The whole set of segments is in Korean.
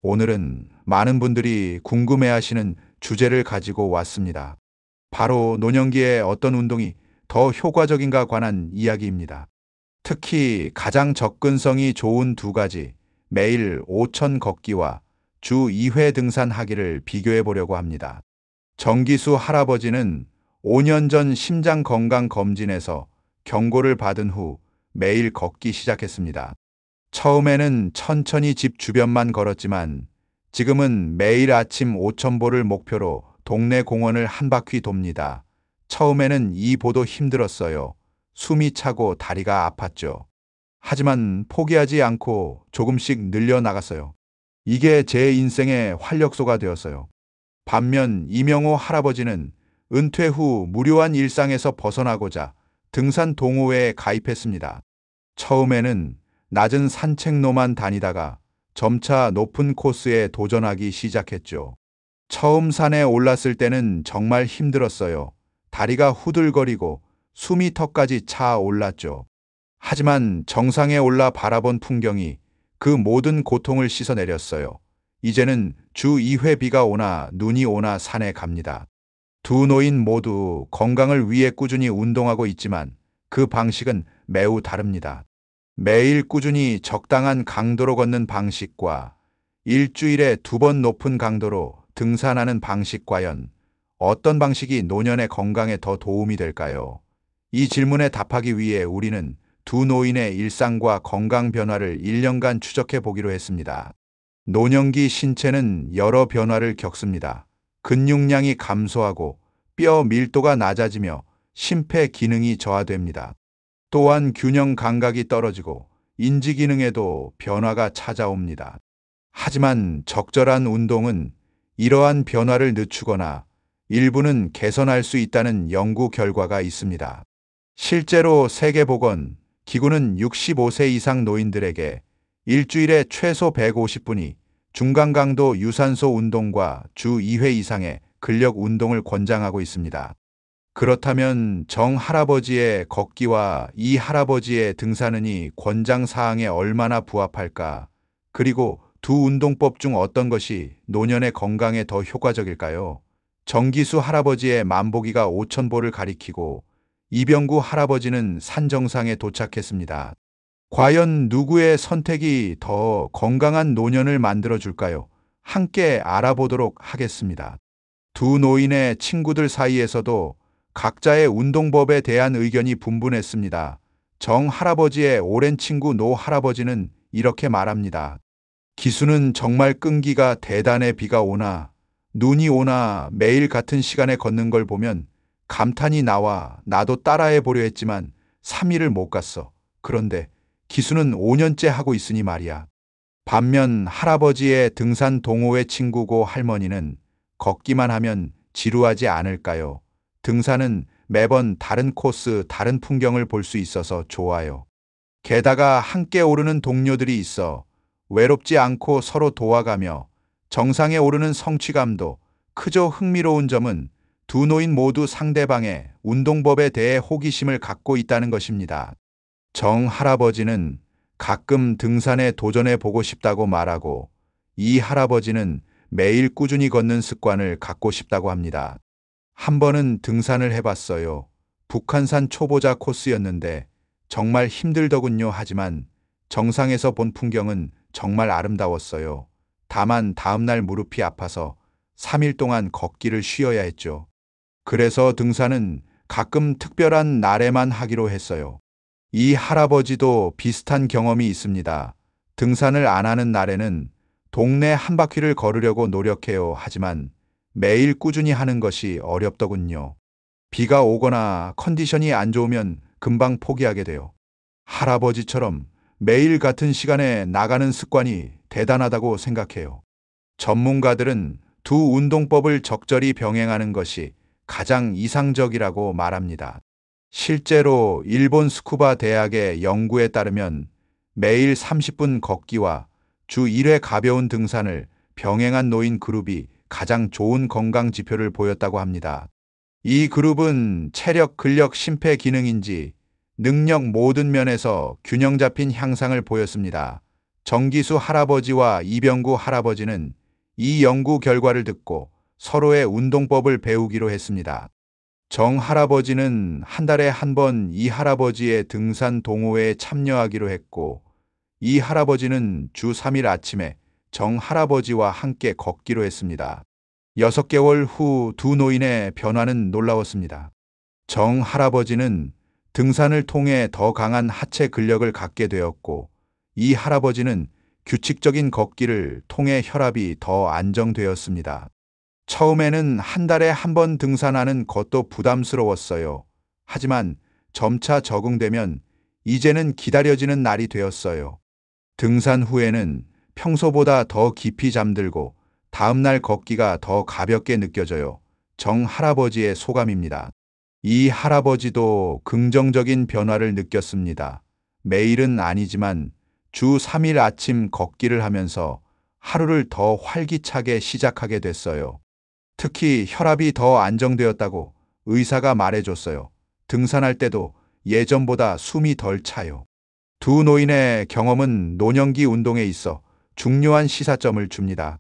오늘은 많은 분들이 궁금해하시는 주제를 가지고 왔습니다. 바로 노년기에 어떤 운동이 더 효과적인가 관한 이야기입니다. 특히 가장 접근성이 좋은 두 가지, 매일 5천 걷기와 주 2회 등산하기를 비교해 보려고 합니다. 정기수 할아버지는 5년 전 심장 건강 검진에서 경고를 받은 후 매일 걷기 시작했습니다. 처음에는 천천히 집 주변만 걸었지만 지금은 매일 아침 5,000보를 목표로 동네 공원을 한 바퀴 돕니다. 처음에는 이 보도 힘들었어요. 숨이 차고 다리가 아팠죠. 하지만 포기하지 않고 조금씩 늘려나갔어요. 이게 제 인생의 활력소가 되었어요. 반면 이명호 할아버지는 은퇴 후 무료한 일상에서 벗어나고자 등산 동호회에 가입했습니다. 처음에는 낮은 산책로만 다니다가 점차 높은 코스에 도전하기 시작했죠. 처음 산에 올랐을 때는 정말 힘들었어요. 다리가 후들거리고 숨이 턱까지 차 올랐죠. 하지만 정상에 올라 바라본 풍경이 그 모든 고통을 씻어내렸어요. 이제는 주 2회 비가 오나 눈이 오나 산에 갑니다. 두 노인 모두 건강을 위해 꾸준히 운동하고 있지만 그 방식은 매우 다릅니다. 매일 꾸준히 적당한 강도로 걷는 방식과 일주일에 2번 높은 강도로 등산하는 방식, 과연 어떤 방식이 노년의 건강에 더 도움이 될까요? 이 질문에 답하기 위해 우리는 두 노인의 일상과 건강 변화를 1년간 추적해 보기로 했습니다. 노년기 신체는 여러 변화를 겪습니다. 근육량이 감소하고 뼈 밀도가 낮아지며 심폐 기능이 저하됩니다. 또한 균형 감각이 떨어지고 인지 기능에도 변화가 찾아옵니다. 하지만 적절한 운동은 이러한 변화를 늦추거나 일부는 개선할 수 있다는 연구 결과가 있습니다. 실제로 세계보건기구는 65세 이상 노인들에게 일주일에 최소 150분이 중간 강도 유산소 운동과 주 2회 이상의 근력 운동을 권장하고 있습니다. 그렇다면 정 할아버지의 걷기와 이 할아버지의 등산은이 권장 사항에 얼마나 부합할까? 그리고 두 운동법 중 어떤 것이 노년의 건강에 더 효과적일까요? 정기수 할아버지의 만보기가 5,000보를 가리키고 이병구 할아버지는 산 정상에 도착했습니다. 과연 누구의 선택이 더 건강한 노년을 만들어줄까요? 함께 알아보도록 하겠습니다. 두 노인의 친구들 사이에서도 각자의 운동법에 대한 의견이 분분했습니다. 정 할아버지의 오랜 친구 노 할아버지는 이렇게 말합니다. 기수는 정말 끈기가 대단해. 비가 오나 눈이 오나 매일 같은 시간에 걷는 걸 보면 감탄이 나와 나도 따라해 보려 했지만 3일을 못 갔어. 그런데 기수는 5년째 하고 있으니 말이야. 반면 할아버지의 등산 동호회 친구고 할머니는 걷기만 하면 지루하지 않을까요? 등산은 매번 다른 코스, 다른 풍경을 볼 수 있어서 좋아요. 게다가 함께 오르는 동료들이 있어 외롭지 않고 서로 도와가며 정상에 오르는 성취감도 크죠. 흥미로운 점은 두 노인 모두 상대방의 운동법에 대해 호기심을 갖고 있다는 것입니다. 정 할아버지는 가끔 등산에 도전해 보고 싶다고 말하고 이 할아버지는 매일 꾸준히 걷는 습관을 갖고 싶다고 합니다. 한 번은 등산을 해봤어요. 북한산 초보자 코스였는데 정말 힘들더군요. 하지만 정상에서 본 풍경은 정말 아름다웠어요. 다만 다음날 무릎이 아파서 3일 동안 걷기를 쉬어야 했죠. 그래서 등산은 가끔 특별한 날에만 하기로 했어요. 이 할아버지도 비슷한 경험이 있습니다. 등산을 안 하는 날에는 동네 한 바퀴를 걸으려고 노력해요. 하지만 매일 꾸준히 하는 것이 어렵더군요. 비가 오거나 컨디션이 안 좋으면 금방 포기하게 돼요. 할아버지처럼 매일 같은 시간에 나가는 습관이 대단하다고 생각해요. 전문가들은 두 운동법을 적절히 병행하는 것이 가장 이상적이라고 말합니다. 실제로 일본 스쿠바 대학의 연구에 따르면 매일 30분 걷기와 주 1회 가벼운 등산을 병행한 노인 그룹이 가장 좋은 건강 지표를 보였다고 합니다. 이 그룹은 체력, 근력, 심폐 기능인지 능력 모든 면에서 균형 잡힌 향상을 보였습니다. 정기수 할아버지와 이병구 할아버지는 이 연구 결과를 듣고 서로의 운동법을 배우기로 했습니다. 정 할아버지는 한 달에 한 번 이 할아버지의 등산 동호회에 참여하기로 했고, 이 할아버지는 주 3일 아침에 정 할아버지와 함께 걷기로 했습니다. 6개월 후 두 노인의 변화는 놀라웠습니다. 정 할아버지는 등산을 통해 더 강한 하체 근력을 갖게 되었고, 이 할아버지는 규칙적인 걷기를 통해 혈압이 더 안정되었습니다. 처음에는 한 달에 한 번 등산하는 것도 부담스러웠어요. 하지만 점차 적응되면 이제는 기다려지는 날이 되었어요. 등산 후에는 평소보다 더 깊이 잠들고 다음날 걷기가 더 가볍게 느껴져요. 정 할아버지의 소감입니다. 이 할아버지도 긍정적인 변화를 느꼈습니다. 매일은 아니지만 주 3일 아침 걷기를 하면서 하루를 더 활기차게 시작하게 됐어요. 특히 혈압이 더 안정되었다고 의사가 말해줬어요. 등산할 때도 예전보다 숨이 덜 차요. 두 노인의 경험은 노년기 운동에 있어 중요한 시사점을 줍니다.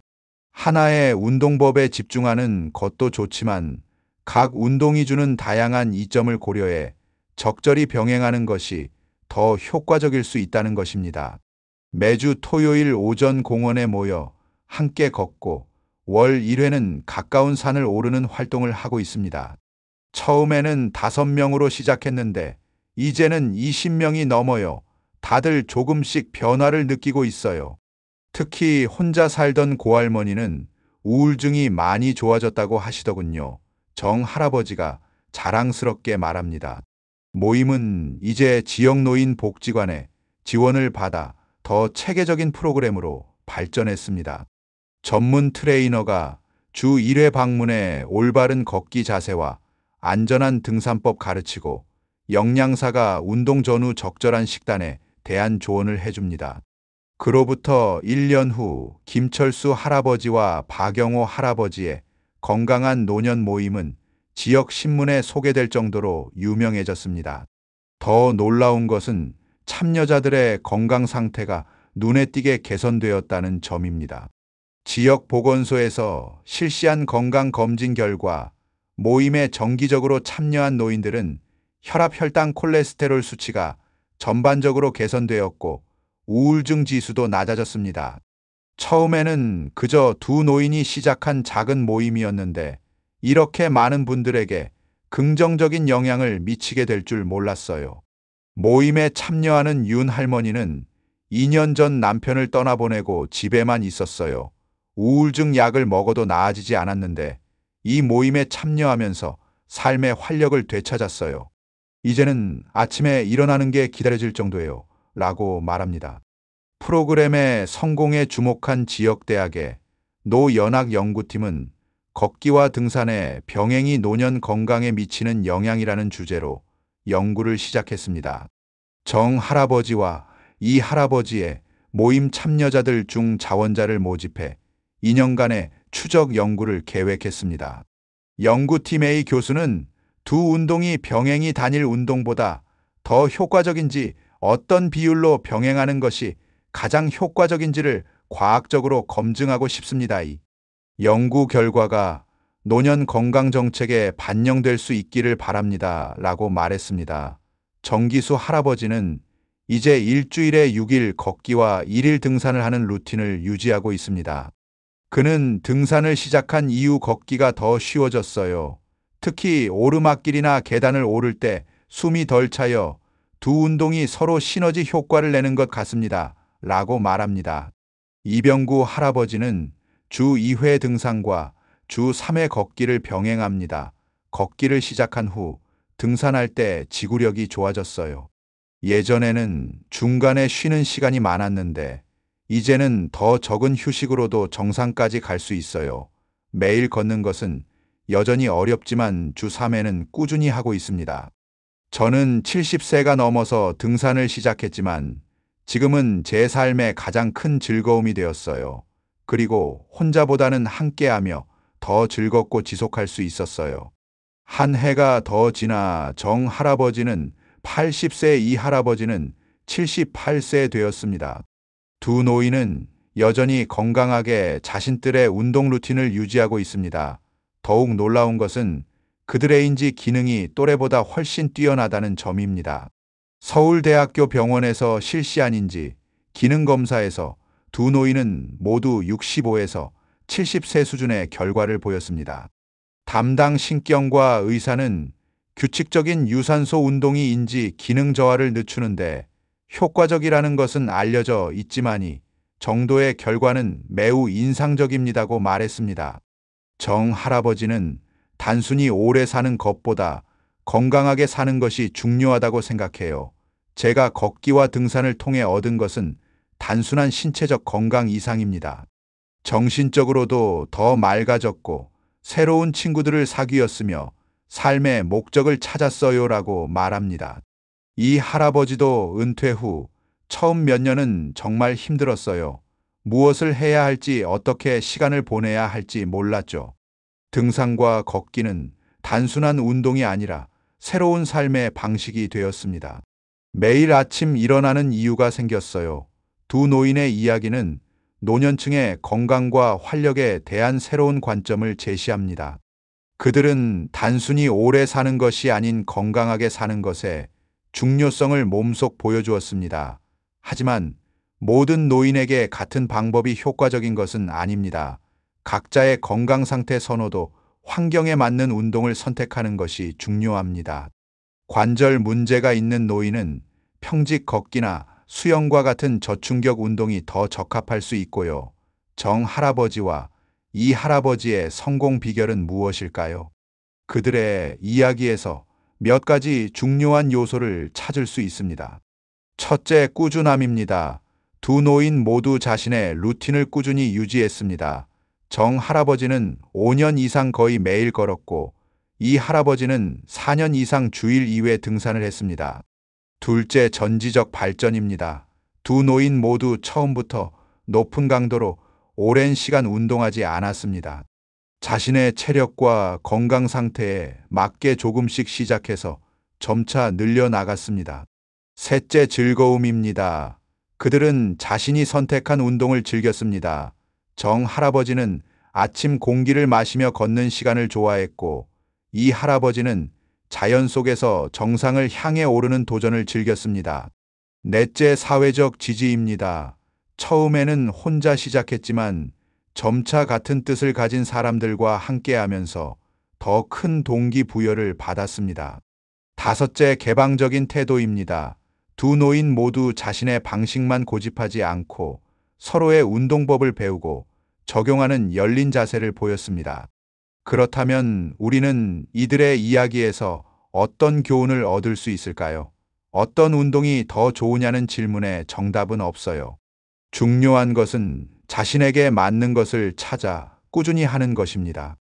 하나의 운동법에 집중하는 것도 좋지만 각 운동이 주는 다양한 이점을 고려해 적절히 병행하는 것이 더 효과적일 수 있다는 것입니다. 매주 토요일 오전 공원에 모여 함께 걷고 월 1회는 가까운 산을 오르는 활동을 하고 있습니다. 처음에는 5명으로 시작했는데 이제는 20명이 넘어요. 다들 조금씩 변화를 느끼고 있어요. 특히 혼자 살던 고할머니는 우울증이 많이 좋아졌다고 하시더군요. 정 할아버지가 자랑스럽게 말합니다. 모임은 이제 지역 노인 복지관에 지원을 받아 더 체계적인 프로그램으로 발전했습니다. 전문 트레이너가 주 1회 방문해 올바른 걷기 자세와 안전한 등산법 가르치고 영양사가 운동 전후 적절한 식단에 대한 조언을 해줍니다. 그로부터 1년 후 김철수 할아버지와 박영호 할아버지의 건강한 노년 모임은 지역 신문에 소개될 정도로 유명해졌습니다. 더 놀라운 것은 참여자들의 건강 상태가 눈에 띄게 개선되었다는 점입니다. 지역 보건소에서 실시한 건강 검진 결과 모임에 정기적으로 참여한 노인들은 혈압, 혈당, 콜레스테롤 수치가 전반적으로 개선되었고 우울증 지수도 낮아졌습니다. 처음에는 그저 두 노인이 시작한 작은 모임이었는데 이렇게 많은 분들에게 긍정적인 영향을 미치게 될 줄 몰랐어요. 모임에 참여하는 윤 할머니는 2년 전 남편을 떠나보내고 집에만 있었어요. 우울증 약을 먹어도 나아지지 않았는데 이 모임에 참여하면서 삶의 활력을 되찾았어요. 이제는 아침에 일어나는 게 기다려질 정도예요. 라고 말합니다. 프로그램의 성공에 주목한 지역대학의 노연학연구팀은 걷기와 등산의 병행이 노년 건강에 미치는 영향이라는 주제로 연구를 시작했습니다. 정 할아버지와 이 할아버지의 모임 참여자들 중 자원자를 모집해 2년간의 추적 연구를 계획했습니다. 연구팀의 교수는 두 운동이 병행이 단일 운동보다 더 효과적인지 어떤 비율로 병행하는 것이 가장 효과적인지를 과학적으로 검증하고 싶습니다. 이 연구 결과가 노년 건강 정책에 반영될 수 있기를 바랍니다. 라고 말했습니다. 정기수 할아버지는 이제 일주일에 6일 걷기와 1일 등산을 하는 루틴을 유지하고 있습니다. 그는 등산을 시작한 이후 걷기가 더 쉬워졌어요. 특히 오르막길이나 계단을 오를 때 숨이 덜 차여 두 운동이 서로 시너지 효과를 내는 것 같습니다. 라고 말합니다. 이병구 할아버지는 주 2회 등산과 주 3회 걷기를 병행합니다. 걷기를 시작한 후 등산할 때 지구력이 좋아졌어요. 예전에는 중간에 쉬는 시간이 많았는데 이제는 더 적은 휴식으로도 정상까지 갈 수 있어요. 매일 걷는 것은 여전히 어렵지만 주 3회는 꾸준히 하고 있습니다. 저는 70세가 넘어서 등산을 시작했지만 지금은 제 삶의 가장 큰 즐거움이 되었어요. 그리고 혼자보다는 함께하며 더 즐겁고 지속할 수 있었어요. 한 해가 더 지나 정 할아버지는 80세, 이 할아버지는 78세 되었습니다. 두 노인은 여전히 건강하게 자신들의 운동 루틴을 유지하고 있습니다. 더욱 놀라운 것은 그들의 인지 기능이 또래보다 훨씬 뛰어나다는 점입니다. 서울대학교 병원에서 실시한 인지 기능 검사에서 두 노인은 모두 65에서 70세 수준의 결과를 보였습니다. 담당 신경과 의사는 규칙적인 유산소 운동이 인지 기능 저하를 늦추는데 효과적이라는 것은 알려져 있지만이 정도의 결과는 매우 인상적입니다고 말했습니다. 정 할아버지는 단순히 오래 사는 것보다 건강하게 사는 것이 중요하다고 생각해요. 제가 걷기와 등산을 통해 얻은 것은 단순한 신체적 건강 이상입니다. 정신적으로도 더 맑아졌고 새로운 친구들을 사귀었으며 삶의 목적을 찾았어요라고 말합니다. 이 할아버지도 은퇴 후 처음 몇 년은 정말 힘들었어요. 무엇을 해야 할지 어떻게 시간을 보내야 할지 몰랐죠. 등산과 걷기는 단순한 운동이 아니라 새로운 삶의 방식이 되었습니다. 매일 아침 일어나는 이유가 생겼어요. 두 노인의 이야기는 노년층의 건강과 활력에 대한 새로운 관점을 제시합니다. 그들은 단순히 오래 사는 것이 아닌 건강하게 사는 것에 중요성을 몸속 보여주었습니다. 하지만 모든 노인에게 같은 방법이 효과적인 것은 아닙니다. 각자의 건강 상태 선호도 환경에 맞는 운동을 선택하는 것이 중요합니다. 관절 문제가 있는 노인은 평직 걷기나 수영과 같은 저충격 운동이 더 적합할 수 있고요. 정 할아버지와 이 할아버지의 성공 비결은 무엇일까요? 그들의 이야기에서 몇 가지 중요한 요소를 찾을 수 있습니다. 첫째, 꾸준함입니다. 두 노인 모두 자신의 루틴을 꾸준히 유지했습니다. 정 할아버지는 5년 이상 거의 매일 걸었고, 이 할아버지는 4년 이상 주일 2회 등산을 했습니다. 둘째, 전지적 발전입니다. 두 노인 모두 처음부터 높은 강도로 오랜 시간 운동하지 않았습니다. 자신의 체력과 건강 상태에 맞게 조금씩 시작해서 점차 늘려나갔습니다. 셋째, 즐거움입니다. 그들은 자신이 선택한 운동을 즐겼습니다. 정 할아버지는 아침 공기를 마시며 걷는 시간을 좋아했고, 이 할아버지는 자연 속에서 정상을 향해 오르는 도전을 즐겼습니다. 넷째, 사회적 지지입니다. 처음에는 혼자 시작했지만 점차 같은 뜻을 가진 사람들과 함께하면서 더 큰 동기부여를 받았습니다. 다섯째, 개방적인 태도입니다. 두 노인 모두 자신의 방식만 고집하지 않고 서로의 운동법을 배우고 적용하는 열린 자세를 보였습니다. 그렇다면 우리는 이들의 이야기에서 어떤 교훈을 얻을 수 있을까요? 어떤 운동이 더 좋으냐는 질문에 정답은 없어요. 중요한 것은 자신에게 맞는 것을 찾아 꾸준히 하는 것입니다.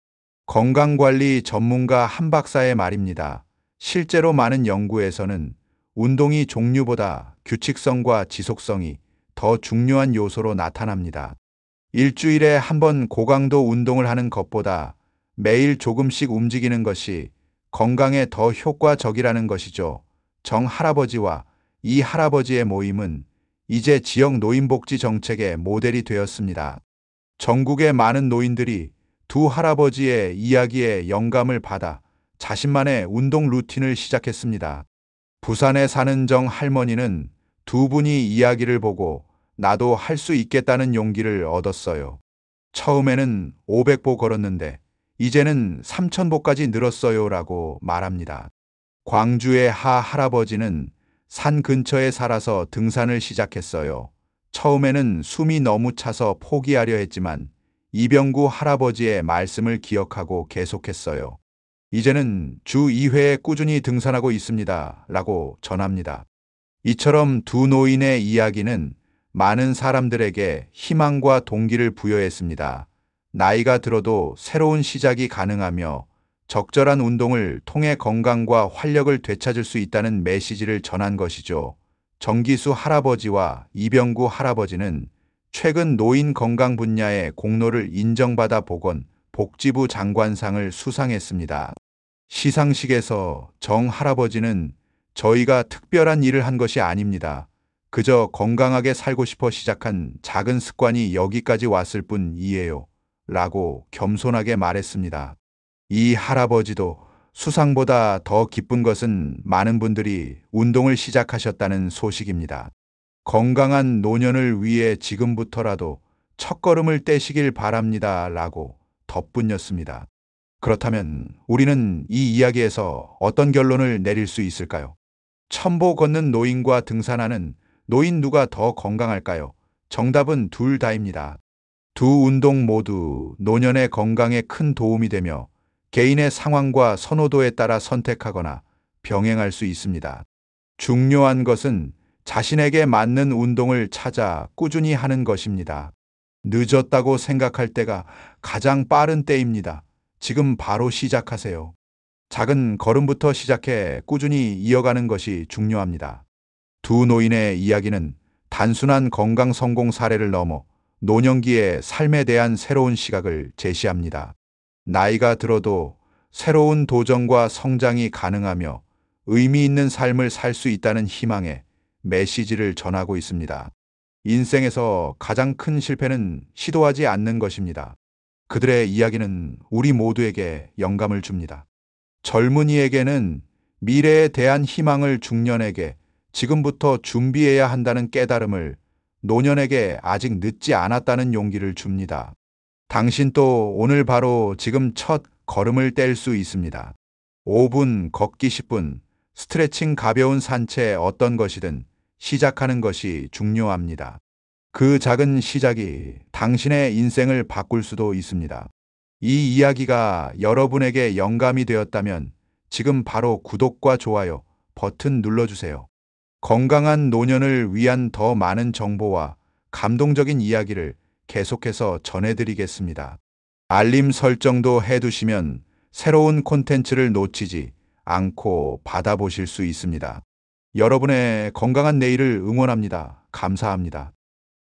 건강관리 전문가 한 박사의 말입니다. 실제로 많은 연구에서는 운동이 종류보다 규칙성과 지속성이 더 중요한 요소로 나타납니다. 일주일에 한 번 고강도 운동을 하는 것보다 매일 조금씩 움직이는 것이 건강에 더 효과적이라는 것이죠. 정 할아버지와 이 할아버지의 모임은 이제 지역 노인복지 정책의 모델이 되었습니다. 전국의 많은 노인들이 두 할아버지의 이야기에 영감을 받아 자신만의 운동 루틴을 시작했습니다. 부산에 사는 정 할머니는 두 분이 이야기를 보고 나도 할 수 있겠다는 용기를 얻었어요. 처음에는 500보 걸었는데 이제는 3000보까지 늘었어요 라고 말합니다. 광주의 하 할아버지는 산 근처에 살아서 등산을 시작했어요. 처음에는 숨이 너무 차서 포기하려 했지만 이병구 할아버지의 말씀을 기억하고 계속했어요. 이제는 주 2회 꾸준히 등산하고 있습니다 라고 전합니다. 이처럼 두 노인의 이야기는 많은 사람들에게 희망과 동기를 부여했습니다. 나이가 들어도 새로운 시작이 가능하며 적절한 운동을 통해 건강과 활력을 되찾을 수 있다는 메시지를 전한 것이죠. 정기수 할아버지와 이병구 할아버지는 최근 노인 건강 분야의 공로를 인정받아 보건복지부 장관상을 수상했습니다. 시상식에서 정 할아버지는 저희가 특별한 일을 한 것이 아닙니다. 그저 건강하게 살고 싶어 시작한 작은 습관이 여기까지 왔을 뿐이에요. 라고 겸손하게 말했습니다. 이 할아버지도 수상보다 더 기쁜 것은 많은 분들이 운동을 시작하셨다는 소식입니다. 건강한 노년을 위해 지금부터라도 첫걸음을 떼시길 바랍니다. 라고 덧붙였습니다. 그렇다면 우리는 이 이야기에서 어떤 결론을 내릴 수 있을까요? 첨보 걷는 노인과 등산하는 노인 누가 더 건강할까요? 정답은 둘 다입니다. 두 운동 모두 노년의 건강에 큰 도움이 되며 개인의 상황과 선호도에 따라 선택하거나 병행할 수 있습니다. 중요한 것은 자신에게 맞는 운동을 찾아 꾸준히 하는 것입니다. 늦었다고 생각할 때가 가장 빠른 때입니다. 지금 바로 시작하세요. 작은 걸음부터 시작해 꾸준히 이어가는 것이 중요합니다. 두 노인의 이야기는 단순한 건강 성공 사례를 넘어 노년기의 삶에 대한 새로운 시각을 제시합니다. 나이가 들어도 새로운 도전과 성장이 가능하며 의미 있는 삶을 살 수 있다는 희망의 메시지를 전하고 있습니다. 인생에서 가장 큰 실패는 시도하지 않는 것입니다. 그들의 이야기는 우리 모두에게 영감을 줍니다. 젊은이에게는 미래에 대한 희망을, 중년에게 지금부터 준비해야 한다는 깨달음을, 노년에게 아직 늦지 않았다는 용기를 줍니다. 당신 또 오늘 바로 지금 첫 걸음을 뗄 수 있습니다. 5분 걷기, 10분 스트레칭, 가벼운 산책, 어떤 것이든 시작하는 것이 중요합니다. 그 작은 시작이 당신의 인생을 바꿀 수도 있습니다. 이 이야기가 여러분에게 영감이 되었다면 지금 바로 구독과 좋아요 버튼 눌러주세요. 건강한 노년을 위한 더 많은 정보와 감동적인 이야기를 계속해서 전해드리겠습니다. 알림 설정도 해두시면 새로운 콘텐츠를 놓치지 않고 받아보실 수 있습니다. 여러분의 건강한 내일을 응원합니다. 감사합니다.